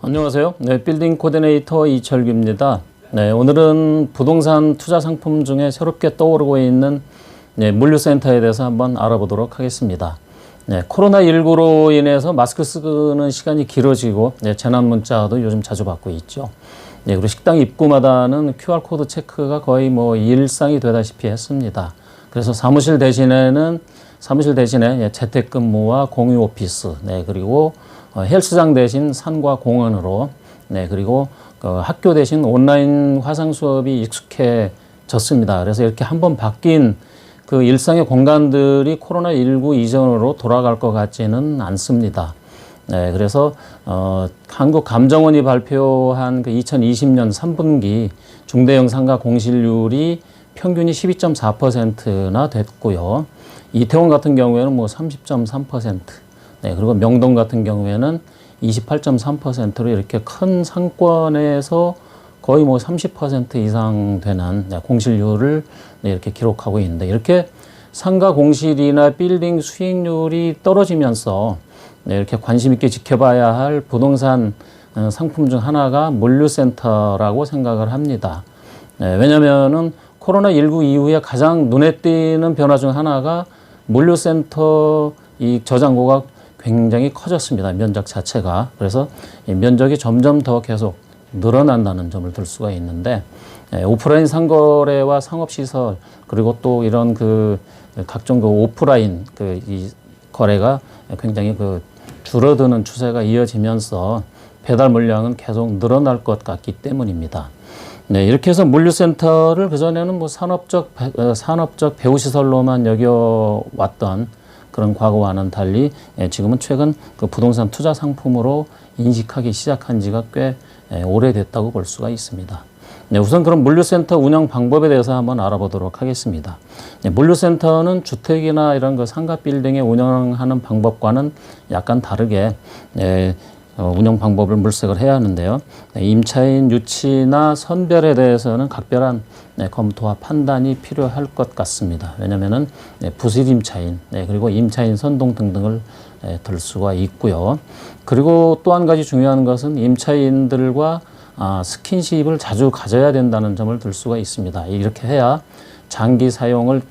안녕하세요. 네, 빌딩 코디네이터 이철규입니다. 네, 오늘은 부동산 투자 상품 중에 새롭게 떠오르고 있는 물류센터에 대해서 한번 알아보도록 하겠습니다. 네, 코로나19로 인해서 마스크 쓰는 시간이 길어지고 재난 문자도 요즘 자주 받고 있죠. 네, 그리고 식당 입구마다는 QR코드 체크가 거의 일상이 되다시피 했습니다. 그래서 사무실 대신에 재택근무와 공유 오피스, 그리고 헬스장 대신 산과 공원으로, 그리고 학교 대신 온라인 화상 수업이 익숙해졌습니다. 그래서 이렇게 한번 바뀐 그 일상의 공간들이 코로나19 이전으로 돌아갈 것 같지는 않습니다. 그래서 한국감정원이 발표한 그 2020년 3분기 중대형 상가 공실률이 평균이 12.4%나 됐고요. 이태원 같은 경우에는 30.3%, 그리고 명동 같은 경우에는 28.3%로 이렇게 큰 상권에서 거의 30% 이상 되는 공실률을 이렇게 기록하고 있는데, 이렇게 상가 공실이나 빌딩 수익률이 떨어지면서 이렇게 관심 있게 지켜봐야 할 부동산 상품 중 하나가 물류센터라고 생각을 합니다. 왜냐면은 코로나19 이후에 가장 눈에 띄는 변화 중 하나가 물류센터 이 저장고가 굉장히 커졌습니다. 면적 자체가. 그래서 이 면적이 점점 더 계속 늘어난다는 점을 들 수가 있는데, 오프라인 상거래와 상업시설, 그리고 또 이런 각종 오프라인 이 거래가 굉장히 줄어드는 추세가 이어지면서 배달 물량은 계속 늘어날 것 같기 때문입니다. 이렇게 해서 물류센터를 그전에는 산업적 배후시설로만 여겨왔던 그런 과거와는 달리 지금은 최근 부동산 투자 상품으로 인식하기 시작한 지가 꽤 오래됐다고 볼 수가 있습니다. 우선 그럼 물류센터 운영 방법에 대해서 한번 알아보도록 하겠습니다. 물류센터는 주택이나 이런 상가 빌딩에 운영하는 방법과는 약간 다르게 운영 방법을 물색을 해야 하는데요. 임차인 유치나 선별에 대해서는 각별한 검토와 판단이 필요할 것 같습니다. 왜냐하면은 부실 임차인, 그리고 임차인 선동 등등을 들 수가 있고요. 그리고 또 한 가지 중요한 것은 임차인들과 스킨십을 자주 가져야 된다는 점을 들 수가 있습니다. 이렇게 해야 장기 사용을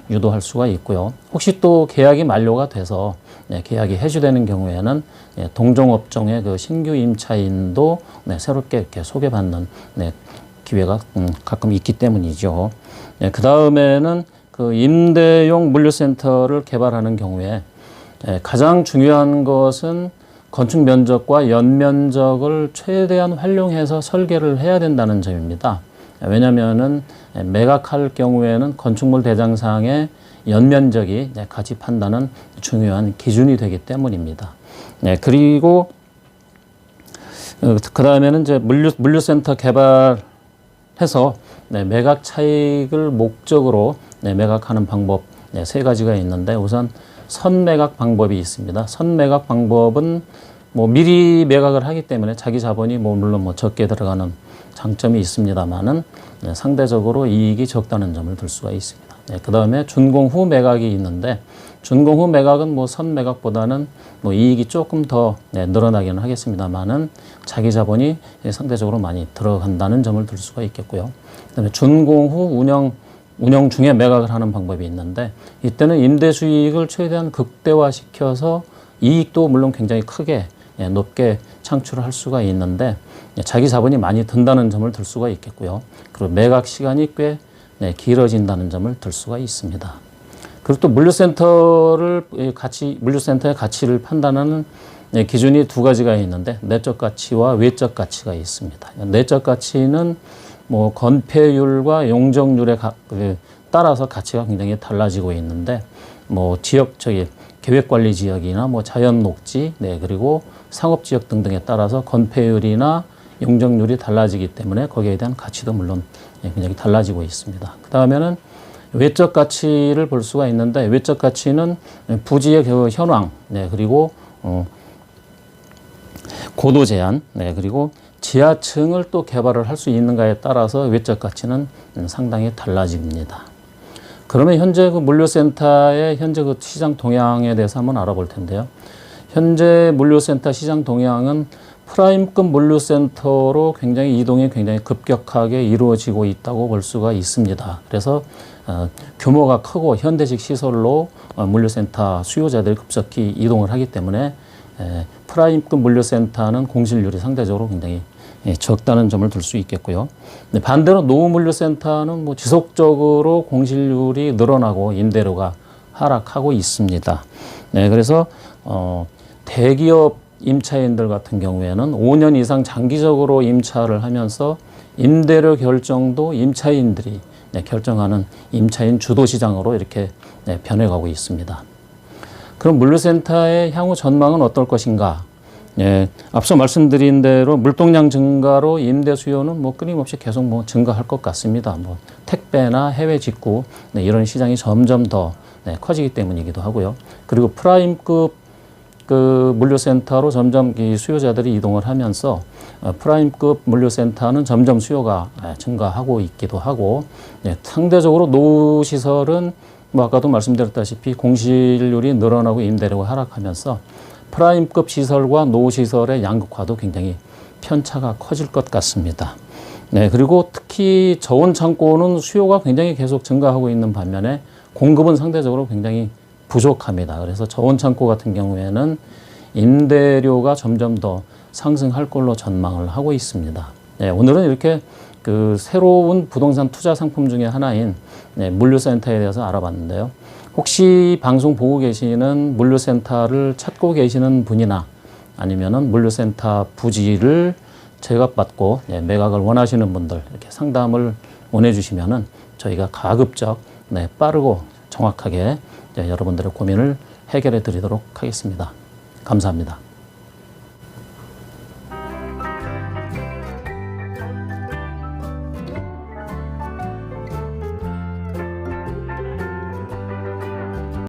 유도할 수가 있고요. 혹시 또 계약이 만료가 돼서 계약이 해지되는 경우에는 동종업종의 신규 임차인도 새롭게 이렇게 소개받는 기회가 가끔 있기 때문이죠. 그 다음에는 임대용 물류센터를 개발하는 경우에 가장 중요한 것은 건축 면적과 연면적을 최대한 활용해서 설계를 해야 된다는 점입니다. 왜냐하면은 매각할 경우에는 건축물 대장상의 연면적이 가치 판단은 중요한 기준이 되기 때문입니다. 그리고 그 다음에는 이제 물류센터 개발해서 매각 차익을 목적으로 매각하는 방법 세 가지가 있는데, 우선 선매각 방법이 있습니다. 선매각 방법은 미리 매각을 하기 때문에 자기 자본이 물론 적게 들어가는 장점이 있습니다만은 상대적으로 이익이 적다는 점을 들 수가 있습니다. 그 다음에 준공 후 매각이 있는데, 준공 후 매각은 선매각보다는 이익이 조금 더 늘어나기는 하겠습니다만은 자기 자본이 상대적으로 많이 들어간다는 점을 들 수가 있겠고요. 그다음에 준공 후 운영 중에 매각을 하는 방법이 있는데, 이때는 임대 수익을 최대한 극대화시켜서 이익도 물론 굉장히 크게 높게 창출을 할 수가 있는데 자기 자본이 많이 든다는 점을 들 수가 있겠고요. 그리고 매각 시간이 꽤 길어진다는 점을 들 수가 있습니다. 그리고 또 물류센터의 가치를 판단하는 기준이 두 가지가 있는데, 내적 가치와 외적 가치가 있습니다. 내적 가치는 건폐율과 용적률에 따라서 가치가 굉장히 달라지고 있는데, 계획관리 지역이나 자연 녹지, 그리고 상업지역 등등에 따라서 건폐율이나 용적률이 달라지기 때문에 거기에 대한 가치도 물론 굉장히 달라지고 있습니다. 그 다음에는 외적 가치를 볼 수가 있는데, 외적 가치는 부지의 현황, 그리고 고도 제한, 그리고 지하층을 또 개발을 할 수 있는가에 따라서 외적 가치는 상당히 달라집니다. 그러면 현재 물류센터의 현재 시장 동향에 대해서 한번 알아볼 텐데요. 현재 물류센터 시장 동향은 프라임급 물류센터로 굉장히 이동이 굉장히 급격하게 이루어지고 있다고 볼 수가 있습니다. 그래서 규모가 크고 현대식 시설로 물류센터 수요자들이 급속히 이동을 하기 때문에 프라임급 물류센터는 공실률이 상대적으로 굉장히 적다는 점을 들 수 있겠고요. 반대로 노후물류센터는 뭐 지속적으로 공실률이 늘어나고 임대료가 하락하고 있습니다. 그래서 대기업 임차인들 같은 경우에는 5년 이상 장기적으로 임차를 하면서 임대료 결정도 임차인들이 결정하는 임차인 주도 시장으로 이렇게 변해가고 있습니다. 그럼 물류센터의 향후 전망은 어떨 것인가? 앞서 말씀드린 대로 물동량 증가로 임대 수요는 뭐 끊임없이 계속 뭐 증가할 것 같습니다. 뭐 택배나 해외 직구 이런 시장이 점점 더 커지기 때문이기도 하고요. 그리고 프라임급 그 물류센터로 점점 이 수요자들이 이동을 하면서 프라임급 물류센터는 점점 수요가 증가하고 있기도 하고, 상대적으로 노후시설은 뭐 아까도 말씀드렸다시피 공실률이 늘어나고 임대료가 하락하면서 프라임급 시설과 노후시설의 양극화도 굉장히 편차가 커질 것 같습니다. 그리고 특히 저온 창고는 수요가 굉장히 계속 증가하고 있는 반면에 공급은 상대적으로 굉장히 부족합니다. 그래서 저온 창고 같은 경우에는 임대료가 점점 더 상승할 걸로 전망을 하고 있습니다. 오늘은 이렇게 그 새로운 부동산 투자 상품 중에 하나인 물류센터에 대해서 알아봤는데요. 혹시 방송 보고 계시는 물류센터를 찾고 계시는 분이나 아니면은 물류센터 부지를 제값받고 매각을 원하시는 분들 이렇게 상담을 원해주시면은 저희가 가급적 빠르고 정확하게 여러분들의 고민을 해결해 드리도록 하겠습니다. 감사합니다.